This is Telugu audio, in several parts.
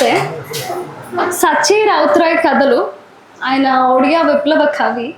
నమస్తే. సచ్చి రౌత్రాయ్ కథలు ఆయన ఒడియా విప్లవ కవి,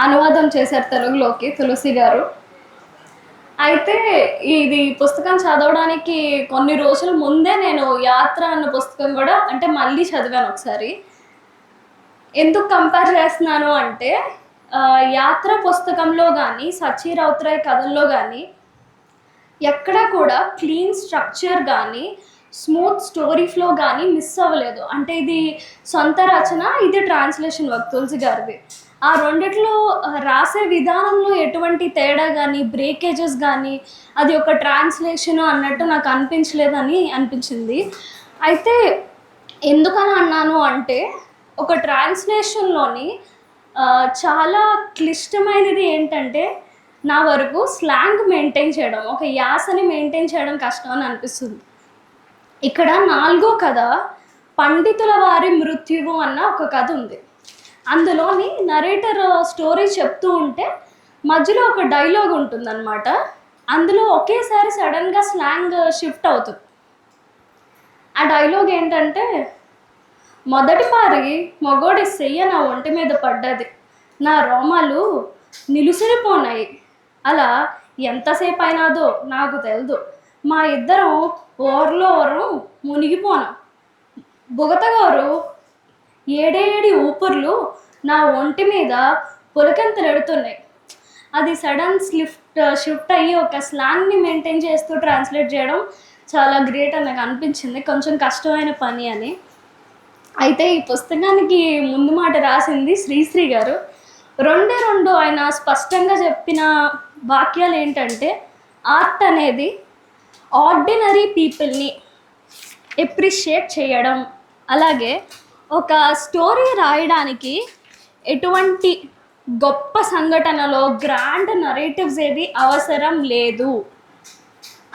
అనువాదం చేశారు తెలుగులోకి తులసి గారు. అయితే ఇది పుస్తకం చదవడానికి కొన్ని రోజుల ముందే నేను యాత్ర అన్న పుస్తకం కూడా అంటే మళ్ళీ చదివాను ఒకసారి. ఎందుకు కంపేర్ చేస్తున్నాను అంటే యాత్ర పుస్తకంలో కానీ సచ్చి రౌత్రాయ్ కథల్లో కానీ ఎక్కడా కూడా క్లీన్ స్ట్రక్చర్ కానీ స్మూత్ స్టోరీ ఫ్లో కానీ మిస్ అవ్వలేదు. అంటే ఇది సొంత రచన, ఇది ట్రాన్స్లేషన్ వర్క్ తులసి గారిది. ఆ రెండిట్లో రాసే విధానంలో ఎటువంటి తేడా కానీ బ్రేకేజెస్ కానీ అది ఒక ట్రాన్స్లేషన్ అన్నట్టు నాకు అనిపించలేదని అనిపించింది. అయితే ఎందుకని అన్నాను అంటే ఒక ట్రాన్స్లేషన్లోని చాలా క్లిష్టమైనది ఏంటంటే నా వరకు స్లాంగ్ మెయింటైన్ చేయడం, ఒక యాసని మెయింటైన్ చేయడం కష్టం అని అనిపిస్తుంది. ఇక్కడ 4వ కథ పండితుల వారి మృత్యువు అన్న ఒక కథ ఉంది. అందులోని నరేటర్ స్టోరీ చెప్తూ ఉంటే మధ్యలో ఒక డైలాగ్ ఉంటుందన్నమాట. అందులో ఒకేసారి సడన్గా స్లాంగ్ షిఫ్ట్ అవుతుంది. ఆ డైలాగ్ ఏంటంటే, మొదటి పారి మగోడి సెయ్య నా ఒంటి మీద పడ్డది, నా రోమాలు నిలుసరిపోనాయి, అలా ఎంతసేపు అయినాదో నాకు తెలదు, మా ఇద్దరం ఓర్లో ఓరం మునిగిపోనాం, బుగతగారు ఏడేడి ఊపిర్లు నా ఒంటి మీద పులకంతలెడుతున్నాయి. అది సడన్ షిఫ్ట్ అయ్యి ఒక స్లాంగ్ని మెయింటైన్ చేస్తూ ట్రాన్స్లేట్ చేయడం చాలా గ్రేట్ అని నాకు అనిపించింది. కొంచెం కష్టమైన పని అని. అయితే ఈ పుస్తకానికి ముందు మాట రాసింది శ్రీశ్రీ గారు. రెండే రెండు ఆయన స్పష్టంగా చెప్పిన వాక్యాలు ఏంటంటే, ఆర్ట్ అనేది ఆర్డినరీ పీపుల్ని ఎప్రిషియేట్ చేయడం, అలాగే ఒక స్టోరీ రాయడానికి ఎటువంటి గొప్ప సంఘటనలో గ్రాండ్ నరేటివ్స్ ఏది అవసరం లేదు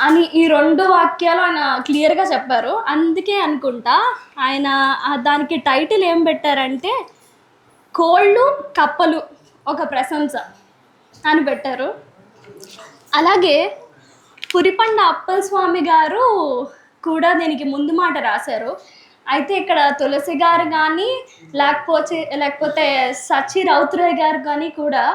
అని ఈ రెండు వాక్యాలు ఆయన క్లియర్గా చెప్పారు. అందుకే అనుకుంటా ఆయన దానికి టైటిల్ ఏం పెట్టారంటే కోళ్ళు కప్పలు ఒక ప్రశంస అని పెట్టారు. అలాగే పురిపండ అప్పల్ స్వామి గారు కూడా దీనికి ముందు మాట రాశారు. అయితే ఇక్కడ తులసి గారు కానీ లేకపోతే సచ్చి రౌత్రాయ్ గారు కానీ కూడా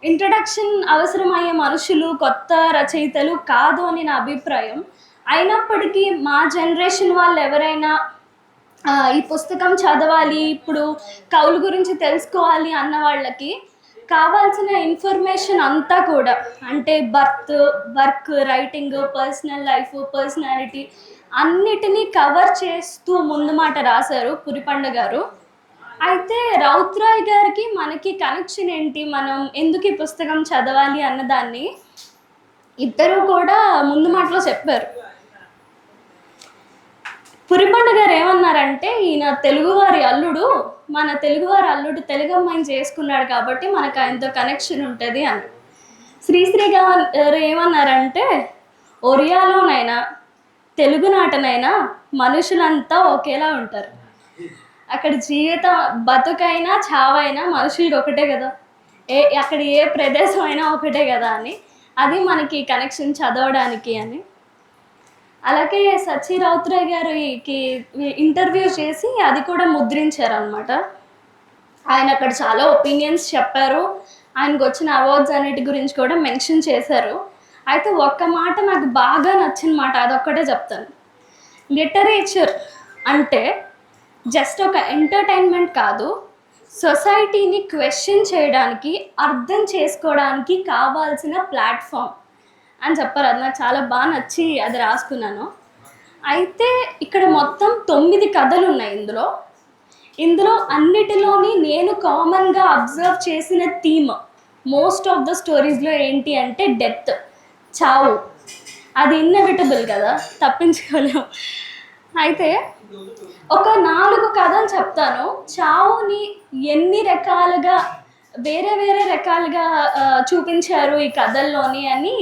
ఇంట్రడక్షన్ అవసరమయ్యే మనుషులు, కొత్త రచయితలు కాదు అని నా అభిప్రాయం. అయినప్పటికీ మా జనరేషన్ వాళ్ళు ఎవరైనా ఈ పుస్తకం చదవాలి, ఇప్పుడు కవుల గురించి తెలుసుకోవాలి అన్న వాళ్ళకి కావాల్సిన ఇన్ఫర్మేషన్ అంతా కూడా అంటే birth, work, writing, personal life, personality అన్నిటినీ కవర్ చేస్తూ ముందు మాట రాశారు పురిపండ గారు. అయితే రౌత్రాయ్ గారికి మనకి కనెక్షన్ ఏంటి, మనం ఎందుకు ఈ పుస్తకం చదవాలి అన్నదాన్ని ఇద్దరు కూడా ముందు మాటలో చెప్పారు. పురిపండ గారు ఏమన్నారంటే, ఈయన తెలుగువారి అల్లుడు, మన తెలుగువారి అల్లుడు తెలుగు అమ్మాయిని చేసుకున్నాడు కాబట్టి మనకు ఆయనతో కనెక్షన్ ఉంటుంది అని. శ్రీశ్రీ గారు ఏమన్నారంటే, ఒరియాలోనైనా తెలుగునాటనైనా మనుషులంతా ఒకేలా ఉంటారు, అక్కడ జీవితం బతుకైనా చావైనా మనుషులకి ఒకటే కదా, అక్కడ ఏ ప్రదేశం అయినా ఒకటే కదా అని. అది మనకి కనెక్షన్ చదవడానికి అని. అలాగే సచ్చి రౌత్రాయ్ గారికి ఇంటర్వ్యూ చేసి అది కూడా ముద్రించారు అనమాట. ఆయన అక్కడ చాలా ఒపీనియన్స్ చెప్పారు, ఆయనకు వచ్చిన అవార్డ్స్ అన్నిటి గురించి కూడా మెన్షన్ చేశారు. అయితే ఒక్క మాట నాకు బాగా నచ్చిన మాట, అదొక్కటే చెప్తాను. లిటరేచర్ అంటే జస్ట్ ఒక ఎంటర్టైన్మెంట్ కాదు, సొసైటీని క్వశ్చన్ చేయడానికి, అర్థం చేసుకోవడానికి కావాల్సిన ప్లాట్ఫామ్ అని చెప్పారు. అది నాకు చాలా బాగా నచ్చి అది రాసుకున్నాను. అయితే ఇక్కడ మొత్తం 9 కథలు ఉన్నాయి ఇందులో అన్నిటిలోని నేను కామన్గా అబ్జర్వ్ చేసిన థీమ్ మోస్ట్ ఆఫ్ ద స్టోరీస్లో ఏంటి అంటే డెత్, చావు. అది ఇన్నెవిటబుల్ కదా, తప్పించుకోలేము. అయితే ఒక 4 కథలు చెప్తాను. చావుని ఎన్ని రకాలుగా వేరే వేరే రకాలుగా చూపించారు ఈ కథల్లోని అని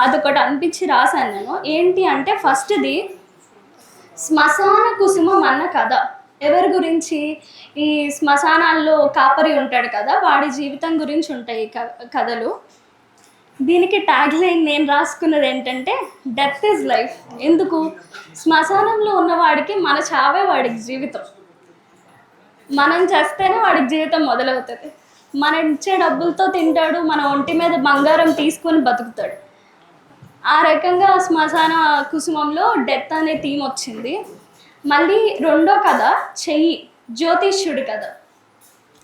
అదొకటి అనిపించి రాశాను నేను. ఏంటి అంటే ఫస్ట్ది శ్మశాన కుసుమం అన్న కథ. ఎవరి గురించి? ఈ శ్మశానాల్లో కాపరి ఉంటాడు కదా, వాడి జీవితం గురించి ఉంటాయి ఈ కథలు. దీనికి ట్యాగ్ లైన్ నేను రాసుకున్నది ఏంటంటే డెత్ ఈజ్ లైఫ్. ఎందుకు? శ్మశానంలో ఉన్నవాడికి మన చావే వాడికి జీవితం. మనం చేస్తేనే వాడికి జీవితం మొదలవుతుంది. మనం ఇచ్చే డబ్బులతో తింటాడు, మన ఒంటి మీద బంగారం తీసుకొని బతుకుతాడు. ఆ రకంగా శ్మశాన కుసుమంలో డెత్ అనే థీమ్ వచ్చింది. మళ్ళీ రెండో కథ చెయ్యి, జ్యోతిష్యుడి కథ.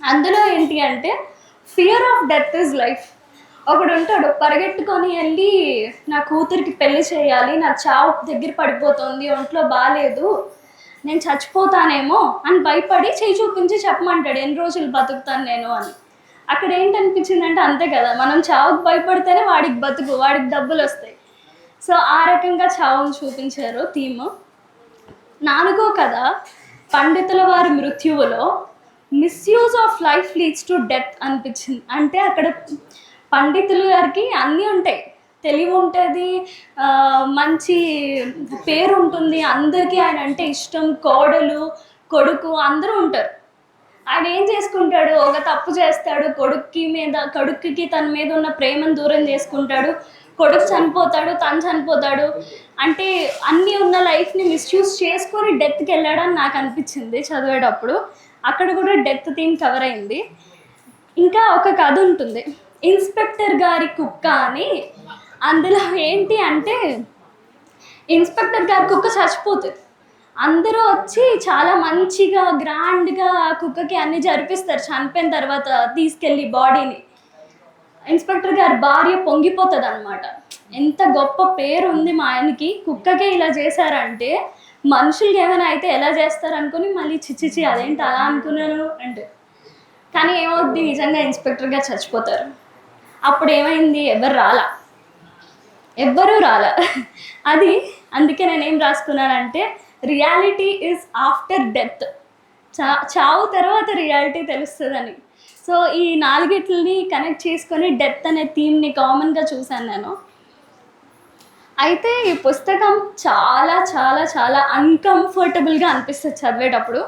అందులో ఏంటి అంటే fear of death is life. ఒకడు ఉంటాడు, పరిగెట్టుకొని వెళ్ళి నా కూతురికి పెళ్లి చేయాలి, నా చావు దగ్గర పడిపోతుంది, ఒంట్లో బాగాలేదు, నేను చచ్చిపోతానేమో అని భయపడి చేయి చూపించి చెప్పమంటాడు ఎన్ని రోజులు బతుకుతాను నేను అని. అక్కడ ఏంటనిపించిందంటే అంతే కదా, మనం చావుకు భయపడితేనే వాడికి బతుకు, వాడికి డబ్బులు వస్తాయి. సో ఆ రకంగా చావును చూపించారు థీమ్. నాలుగో కథ పండితుల వారి మృత్యువులో misuse of life leads to death అనిపించింది. అంటే అక్కడ పండితులు గారికి అన్నీ ఉంటాయి, తెలివి ఉంటుంది, మంచి పేరు ఉంటుంది, అందరికీ ఆయన అంటే ఇష్టం, కోడలు కొడుకు అందరూ ఉంటారు. ఆయన ఏం చేసుకుంటాడు, ఒక తప్పు చేస్తాడు, కొడుక్కి తన మీద ఉన్న ప్రేమను దూరం చేసుకుంటాడు, కొడుకు చనిపోతాడు, తను చనిపోతాడు. అంటే అన్నీ ఉన్న లైఫ్ని మిస్యూజ్ చేసుకొని డెత్కి వెళ్ళాడని నాకు అనిపించింది చదివేటప్పుడు. అక్కడ కూడా డెత్ థీమ్ కవర్ అయింది. ఇంకా ఒక కథ ఉంటుంది ఇన్స్పెక్టర్ గారి కుక్క అని. అందులో ఏంటి అంటే ఇన్స్పెక్టర్ గారి కుక్క చచ్చిపోతుంది, అందరూ వచ్చి చాలా మంచిగా గ్రాండ్గా కుక్కకి అన్ని జరిపిస్తారు. చనిపోయిన తర్వాత తీసుకెళ్ళి బాడీని ఇన్స్పెక్టర్ గారి భార్య పొంగిపోతుంది అనమాట. ఎంత గొప్ప పేరు ఉంది మా ఆయనకి, కుక్కకే ఇలా చేశారంటే మనుషులకి ఏమైనా అయితే ఎలా చేస్తారు అనుకుని మళ్ళీ చిచ్చిచి అదేంటి అలా అనుకున్నాను అంటే. కానీ ఏమవుద్ది, నిజంగా ఇన్స్పెక్టర్ గారు చచ్చిపోతారు. అప్పుడు ఏమైంది, ఎవ్వరూ రాలా. అది అందుకే నేనేం రాసుకున్నానంటే రియాలిటీ ఈజ్ ఆఫ్టర్ డెత్. చావు తర్వాత రియాలిటీ తెలుస్తుందని. సో ఈ నాలుగిట్లని కనెక్ట్ చేసుకొని డెత్ అనే థీమ్ని కామన్గా చూశాను నేను. అయితే ఈ పుస్తకం చాలా చాలా చాలా అన్కంఫర్టబుల్గా అనిపిస్తుంది చదివేటప్పుడు.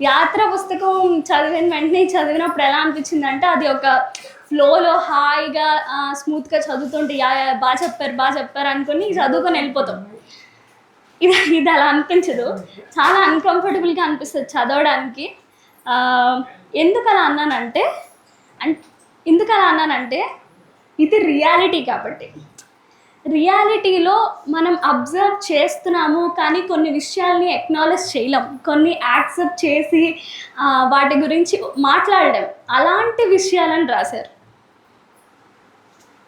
యాత్ర పుస్తకం చదివిన వెంటనే చదివినప్పుడు ఎలా అనిపించిందంటే అది ఒక ఫ్లోలో హాయిగా స్మూత్గా చదువుతుంటే బాగా చెప్పారు అనుకుని చదువుకొని వెళ్ళిపోతాం. ఇది అలా అనిపించదు, చాలా అన్కంఫర్టబుల్గా అనిపిస్తుంది చదవడానికి. ఎందుకు అలా అన్నానంటే ఇది రియాలిటీ కాబట్టి. రియాలిటీలో మనం అబ్జర్వ్ చేస్తున్నాము, కానీ కొన్ని విషయాల్ని ఎక్నాలెడ్జ్ చేయలేం, కొన్ని యాక్సెప్ట్ చేసి వాటి గురించి మాట్లాడలేం. అలాంటి విషయాలను రాశారు.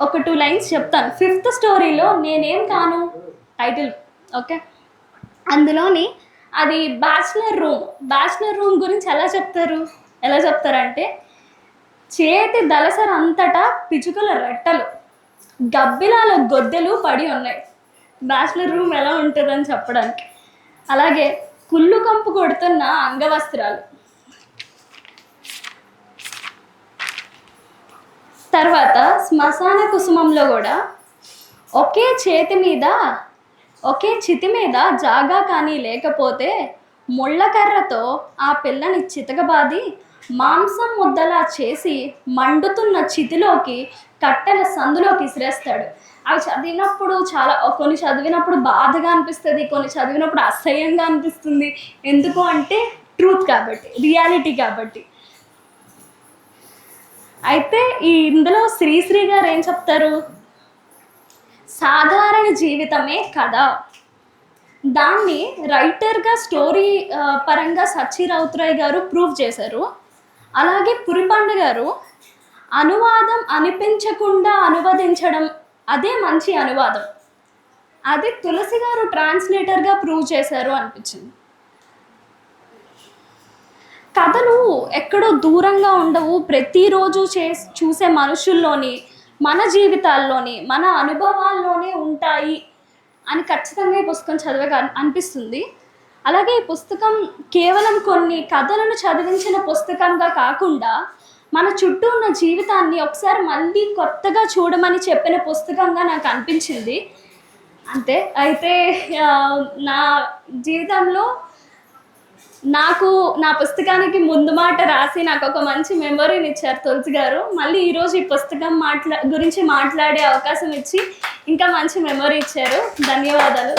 ఒక 2 లైన్స్ చెప్తాను. 5th స్టోరీలో నేనేం కాను టైటిల్, ఓకే. అందులోని అది బ్యాచిలర్ రూమ్ గురించి ఎలా చెప్తారంటే చేతి దళసర అంతటా పిచుకల రెట్టలు, గబ్బిలాల గొద్దెలు పడి ఉన్నాయి. బ్యాచిలర్ రూమ్ ఎలా ఉంటుందని చెప్పడానికి. అలాగే కుళ్ళు కంపు కొడుతున్న అంగవస్త్రాలు. తర్వాత శ్మశాన కుసుమంలో కూడా ఒకే చితి మీద జాగా కానీ లేకపోతే ముళ్ళకర్రతో ఆ పిల్లని చితకబాది మాంసం ముద్దలా చేసి మండుతున్న చితిలోకి కట్టెల సందులోకి విసిరేస్తాడు. అవి చదివినప్పుడు కొన్ని చదివినప్పుడు బాధగా అనిపిస్తుంది, కొన్ని చదివినప్పుడు అసహ్యంగా అనిపిస్తుంది. ఎందుకు అంటే ట్రూత్ కాబట్టి, రియాలిటీ కాబట్టి. అయితే ఇందులో శ్రీశ్రీ గారు ఏం చెప్తారు, సాధారణ జీవితమే కథ. దాన్ని రైటర్గా స్టోరీ పరంగా సచ్చి రౌత్రాయ్ గారు ప్రూవ్ చేశారు. అలాగే పురిపండు గారు అనువాదం అనిపించకుండా అనువదించడం, అదే మంచి అనువాదం. అది తులసి గారు ట్రాన్స్లేటర్గా ప్రూవ్ చేశారు అనిపించింది. కథలు ఎక్కడో దూరంగా ఉండవు, ప్రతిరోజు చూసే మనుషుల్లోని, మన జీవితాల్లోని, మన అనుభవాల్లోనే ఉంటాయి అని ఖచ్చితంగా ఈ పుస్తకం చదివే అనిపిస్తుంది. అలాగే ఈ పుస్తకం కేవలం కొన్ని కథలను చదివించిన పుస్తకంగా కాకుండా మన చుట్టూ ఉన్న జీవితాన్ని ఒకసారి మళ్ళీ కొత్తగా చూడమని చెప్పిన పుస్తకంగా నాకు అనిపించింది. అంతే. అయితే నా జీవితంలో నాకు నా పుస్తకానికి ముందు మాట రాసి నాకు ఒక మంచి మెమొరీని ఇచ్చారు తులసి గారు. మళ్ళీ ఈరోజు ఈ పుస్తకం గురించి మాట్లాడే అవకాశం ఇచ్చి ఇంకా మంచి మెమొరీ ఇచ్చారు. ధన్యవాదాలు.